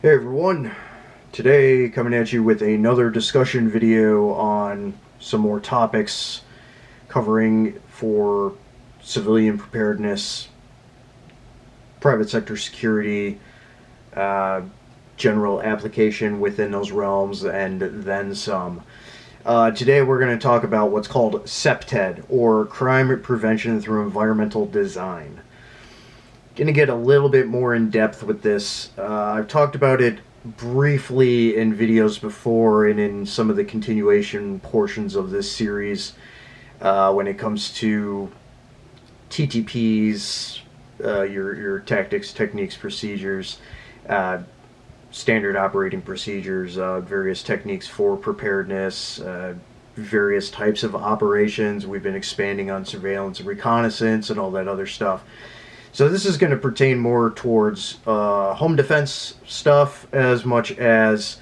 Hey everyone, today coming at you with another discussion video on some more topics covering for civilian preparedness, private sector security, uh, general application within those realms, and then some. Today we're going to talk about what's called CPTED, or Crime Prevention Through Environmental Design. Going to get a little bit more in depth with this. I've talked about it briefly in videos before and in some of the continuation portions of this series when it comes to TTPs, your tactics, techniques, procedures, uh, standard operating procedures, various techniques for preparedness, various types of operations. We've been expanding on surveillance and reconnaissance and all that other stuff. So this is going to pertain more towards home defense stuff as much as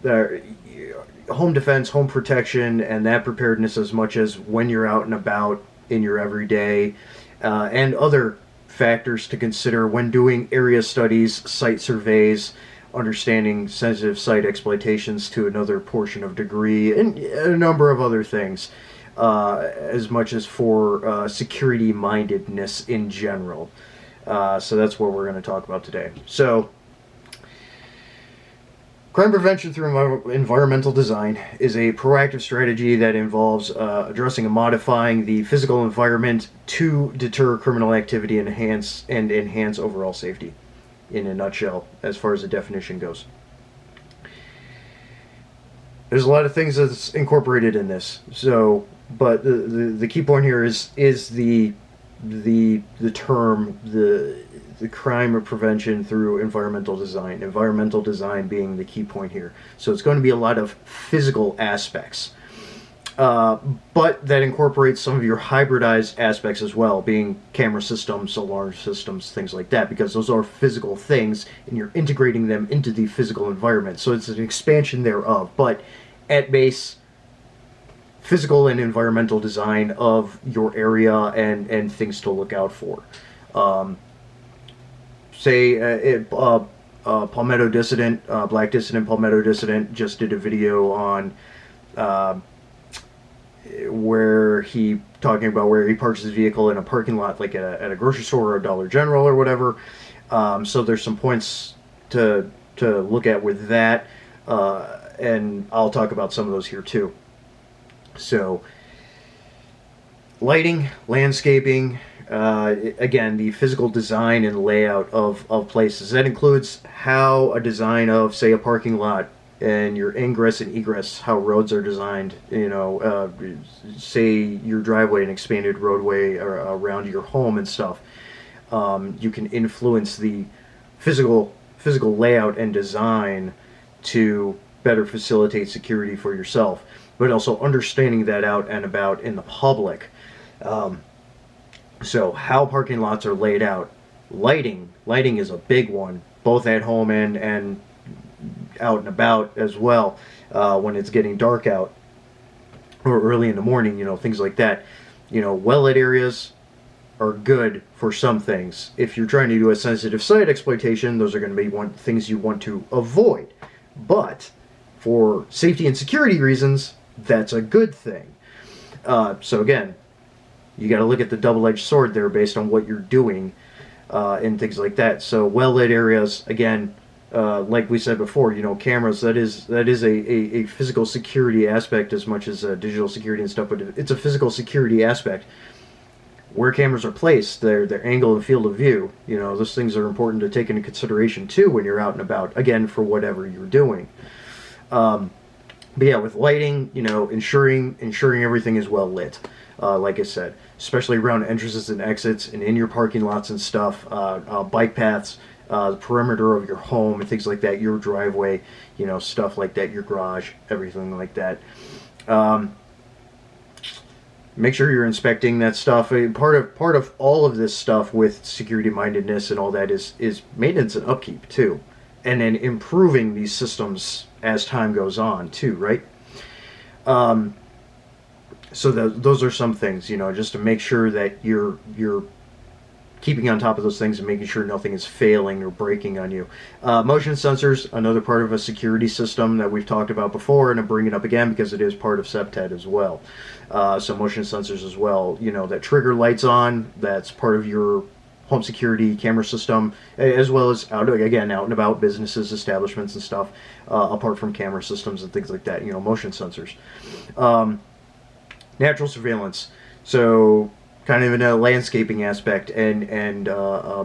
home defense, home protection, and that preparedness as much as when you're out and about in your everyday, and other factors to consider when doing area studies, site surveys, understanding sensitive site exploitations to another portion of degree, and a number of other things, as much as for security mindedness in general. So that's what we're going to talk about today. So, crime prevention through environmental design is a proactive strategy that involves addressing and modifying the physical environment to deter criminal activity and enhance overall safety, in a nutshell, as far as the definition goes. There's a lot of things that's incorporated in this. So, but the key point here is the term, the crime of prevention through environmental design. Environmental design being the key point here. So it's going to be a lot of physical aspects, but that incorporates some of your hybridized aspects as well, being camera systems, alarm systems, things like that, because those are physical things and you're integrating them into the physical environment. So it's an expansion thereof, but at base, physical and environmental design of your area and things to look out for. Palmetto Dissident, Black Dissident, Palmetto Dissident just did a video on where he talking about where he parks his vehicle in a parking lot, like at a grocery store or a Dollar General or whatever. So there's some points to look at with that, and I'll talk about some of those here too. So, lighting, landscaping, again, the physical design and layout of places. That includes how a design of, say, a parking lot and your ingress and egress, how roads are designed, say your driveway, an expanded roadway around your home and stuff. You can influence the physical layout and design to better facilitate security for yourself, but also understanding that out and about in the public. So how parking lots are laid out. Lighting is a big one, both at home and out and about as well, when it's getting dark out or early in the morning, things like that. Well-lit areas are good for some things. If you're trying to do a sensitive site exploitation, those are going to be things you want to avoid. But for safety and security reasons, that's a good thing. So again, you got to look at the double-edged sword there based on what you're doing and things like that. So well-lit areas, again, like we said before, cameras, that is a physical security aspect as much as digital security and stuff, but it's a physical security aspect. Where cameras are placed, their angle and field of view, those things are important to take into consideration too when you're out and about, again, for whatever you're doing. But yeah, with lighting, ensuring everything is well lit. Like I said, especially around entrances and exits and in your parking lots and stuff, bike paths, the perimeter of your home and things like that, your driveway, stuff like that, your garage, everything like that. Make sure you're inspecting that stuff. Part of all of this stuff with security mindedness and all that is maintenance and upkeep too, and then improving these systems as time goes on too, right? So those are some things, just to make sure that you're keeping on top of those things and making sure nothing is failing or breaking on you. Motion sensors, another part of a security system that we've talked about before, and I'm bringing it up again because it is part of CPTED as well. So motion sensors as well, that trigger lights on, that's part of your home security camera system, as well as out and about businesses, establishments and stuff, apart from camera systems and things like that, motion sensors. Natural surveillance. So kind of in a landscaping aspect and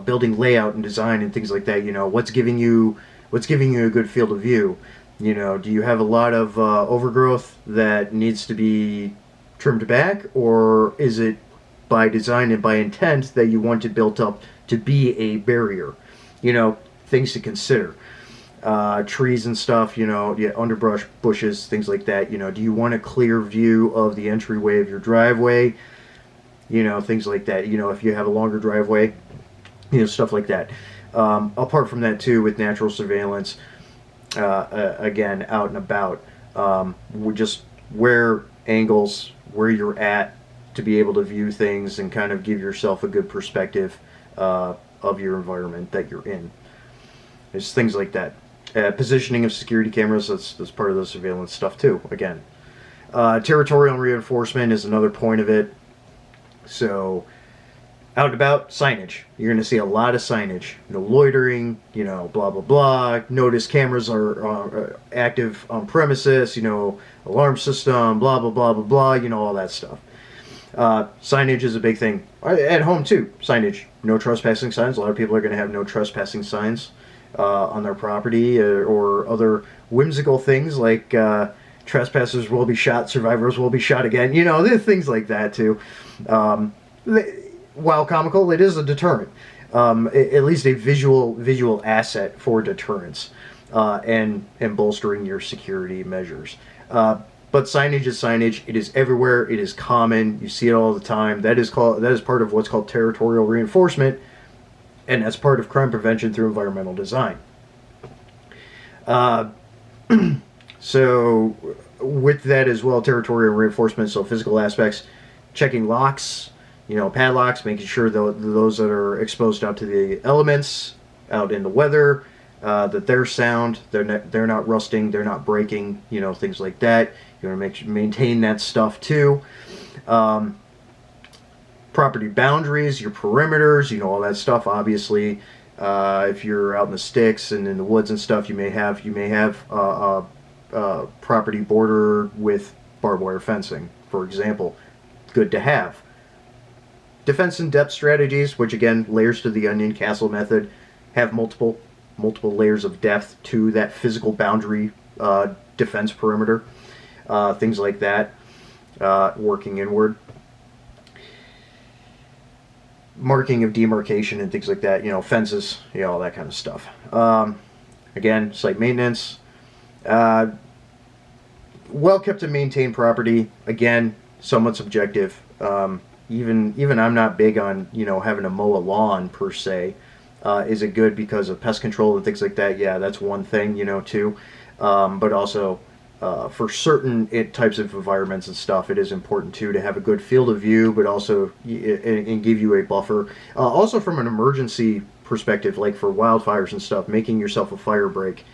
building layout and design and things like that. What's giving you a good field of view? Do you have a lot of overgrowth that needs to be trimmed back, or is it by design and by intent that you want it built up to be a barrier? Things to consider. Trees and stuff, underbrush, bushes, things like that. Do you want a clear view of the entryway of your driveway? Things like that. If you have a longer driveway, stuff like that. Apart from that, too, with natural surveillance, again, out and about, just where angles, where you're at, to be able to view things and kind of give yourself a good perspective of your environment that you're in. There's things like that. Positioning of security cameras, that's part of the surveillance stuff, too, again. Territorial reinforcement is another point of it. So, out and about, signage. You're going to see a lot of signage. No loitering, blah, blah, blah. Notice cameras are active on premises, alarm system, blah, blah, blah, blah, blah, all that stuff. Signage is a big thing. At home, too, signage. No trespassing signs. A lot of people are going to have no trespassing signs on their property or other whimsical things like trespassers will be shot, survivors will be shot again. There's things like that, too. While comical, it is a deterrent, at least a visual asset for deterrence and bolstering your security measures. But signage is signage. It is everywhere. It is common. You see it all the time. That is part of what's called territorial reinforcement, and that's part of crime prevention through environmental design. So with that as well, territorial reinforcement, so physical aspects, checking locks, padlocks, making sure those that are exposed out to the elements, out in the weather, that they're sound, they're not rusting, they're not breaking, things like that. You want to maintain that stuff too. Property boundaries, your perimeters, all that stuff. Obviously, if you're out in the sticks and in the woods and stuff, you may have property border with barbed wire fencing, for example. Good to have. Defense in depth strategies, which again, layers to the onion castle method, have multiple layers of depth to that physical boundary defense perimeter. Things like that, working inward. Marking of demarcation and things like that, fences, all that kind of stuff. Again, site maintenance. Well kept and maintained property, again, somewhat subjective. Even I'm not big on, having to mow a lawn per se. Is it good because of pest control and things like that? Yeah, that's one thing, too. But also, for certain types of environments and stuff, it is important too to have a good field of view, but also and give you a buffer. Also, from an emergency perspective, like for wildfires and stuff, making yourself a fire break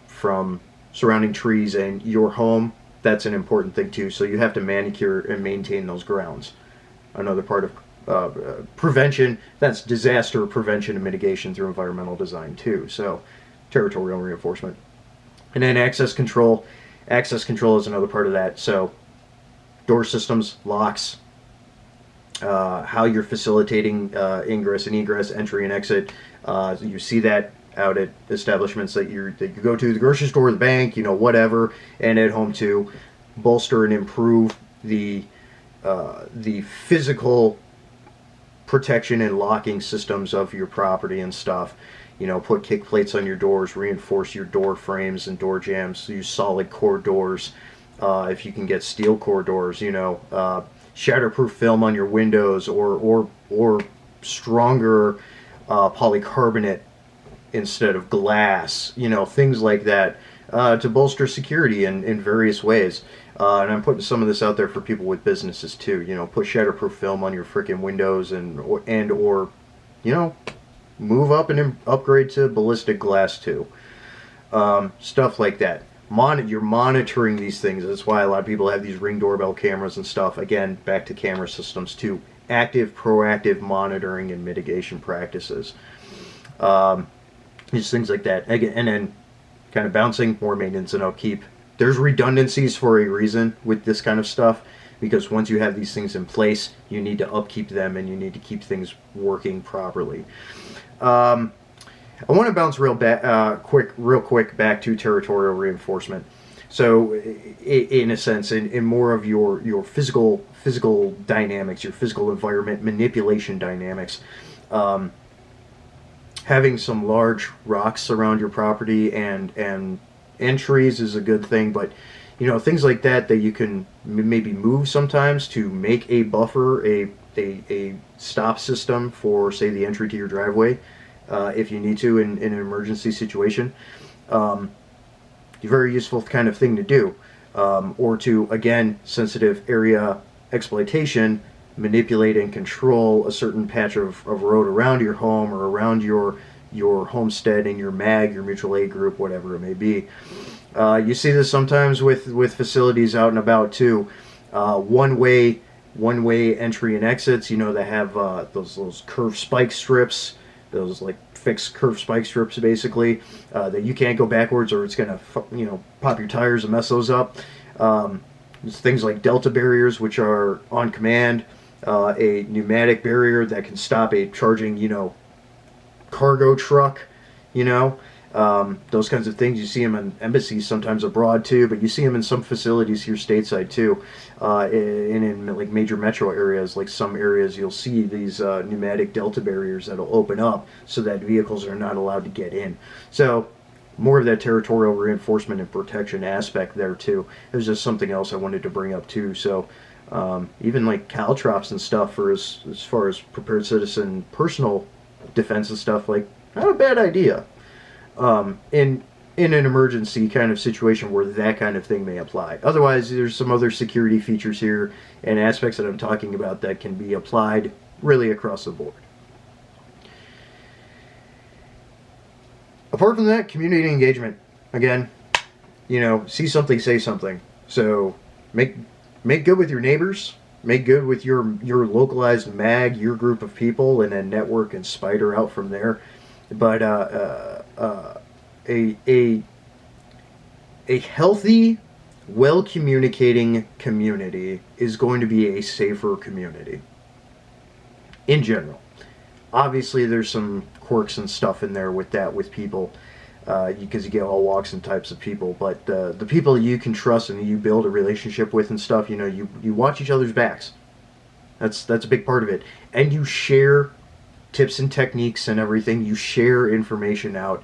from surrounding trees and your home, that's an important thing too. So you have to manicure and maintain those grounds. Another part of prevention, that's disaster prevention and mitigation through environmental design too. So territorial reinforcement. And then access control. Access control is another part of that. So door systems, locks, how you're facilitating ingress and egress, entry and exit. You see that out at establishments that you go to, the grocery store, the bank, whatever, and at home too. Bolster and improve the physical protection and locking systems of your property and stuff. Put kick plates on your doors, reinforce your door frames and door jambs, use solid core doors. If you can get steel core doors, shatterproof film on your windows or stronger polycarbonate instead of glass, things like that, to bolster security in various ways. And I'm putting some of this out there for people with businesses too. Put shatterproof film on your freaking windows and or you know, move up and upgrade to ballistic glass too. Stuff like that. You're monitoring these things. That's why a lot of people have these Ring doorbell cameras and stuff. Again, back to camera systems too. Active, proactive monitoring and mitigation practices. Just things like that. Again, and then kind of bouncing, more maintenance and upkeep. There's redundancies for a reason with this kind of stuff, because once you have these things in place, you need to upkeep them and you need to keep things working properly. I want to bounce real quick back to territorial reinforcement. So, in a sense, in more of your physical dynamics, your physical environment manipulation dynamics, having some large rocks around your property and trees is a good thing, but things like that you can maybe move sometimes to make a buffer, a stop system for, say, the entry to your driveway. If you need to in an emergency situation. A very useful kind of thing to do. Or to, again, sensitive area exploitation, manipulate and control a certain patch of road around your home or around your homestead and your MAG, your mutual aid group, whatever it may be. You see this sometimes with facilities out and about too. One-way entry and exits, they have those curved spike strips, those like fixed curved spike strips basically, that you can't go backwards or it's gonna pop your tires and mess those up. There's things like delta barriers, which are on command, a pneumatic barrier that can stop a charging cargo truck, those kinds of things. You see them in embassies sometimes abroad too, but you see them in some facilities here stateside too. In like major metro areas, like some areas, you'll see these pneumatic delta barriers that'll open up so that vehicles are not allowed to get in. So more of that territorial reinforcement and protection aspect there too. It was just something else I wanted to bring up too. So even like caltrops and stuff for as far as prepared citizen personal defense and stuff, like not a bad idea. In an emergency kind of situation where that kind of thing may apply. Otherwise, there's some other security features here and aspects that I'm talking about that can be applied really across the board. Apart from that, community engagement. Again, see something, say something. So make good with your neighbors, make good with your localized MAG, your group of people, and then network and spider out from there. But a healthy, well-communicating community is going to be a safer community in general. Obviously, there's some quirks and stuff in there with people, because you get all walks and types of people. But the people you can trust and you build a relationship with and stuff, you watch each other's backs. That's a big part of it, and you share tips and techniques and everything. You share information out.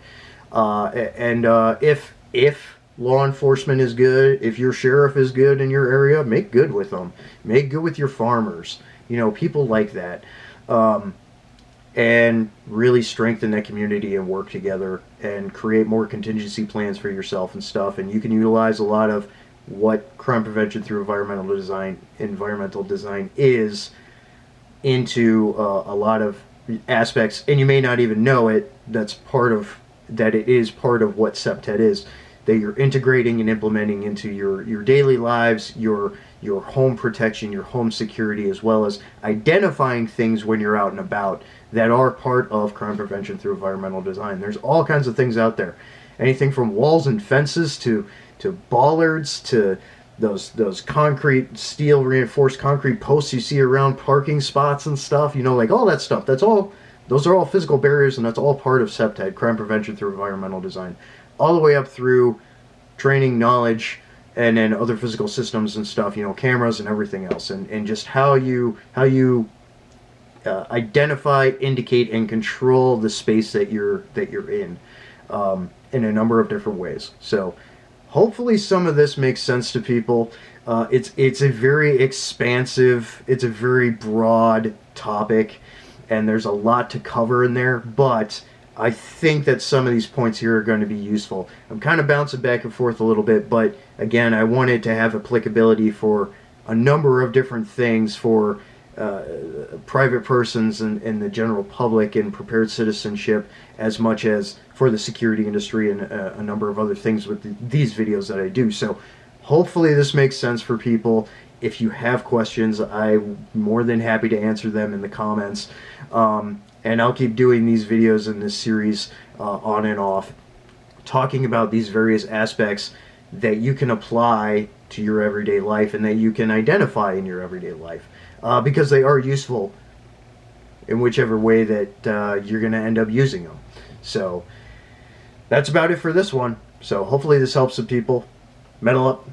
If law enforcement is good, if your sheriff is good in your area, make good with them. Make good with your farmers. People like that. And really strengthen that community and work together and create more contingency plans for yourself and stuff. And you can utilize a lot of what crime prevention through environmental design is into a lot of aspects, and you may not even know it. It is part of what CPTED is, that you're integrating and implementing into your daily lives, your home protection, your home security, as well as identifying things when you're out and about that are part of crime prevention through environmental design. There's all kinds of things out there. Anything from walls and fences to bollards to those concrete, steel reinforced concrete posts you see around parking spots and stuff, like all that stuff. Those are all physical barriers, and that's all part of CPTED, crime prevention through environmental design, all the way up through training, knowledge, and then other physical systems and stuff, cameras and everything else, and just how you identify, indicate, and control the space that you're in a number of different ways. So hopefully some of this makes sense to people. It's a very expansive, it's a very broad topic, and there's a lot to cover in there, but I think that some of these points here are going to be useful. I'm kind of bouncing back and forth a little bit, but again, I wanted to have applicability for a number of different things for private persons and the general public in prepared citizenship, as much as for the security industry and a number of other things with these videos that I do. So hopefully this makes sense for people. If you have questions, I'm more than happy to answer them in the comments. And I'll keep doing these videos in this series on and off, talking about these various aspects that you can apply to your everyday life and that you can identify in your everyday life, because they are useful in whichever way that you're going to end up using them. So that's about it for this one. So hopefully this helps some people. Metal up.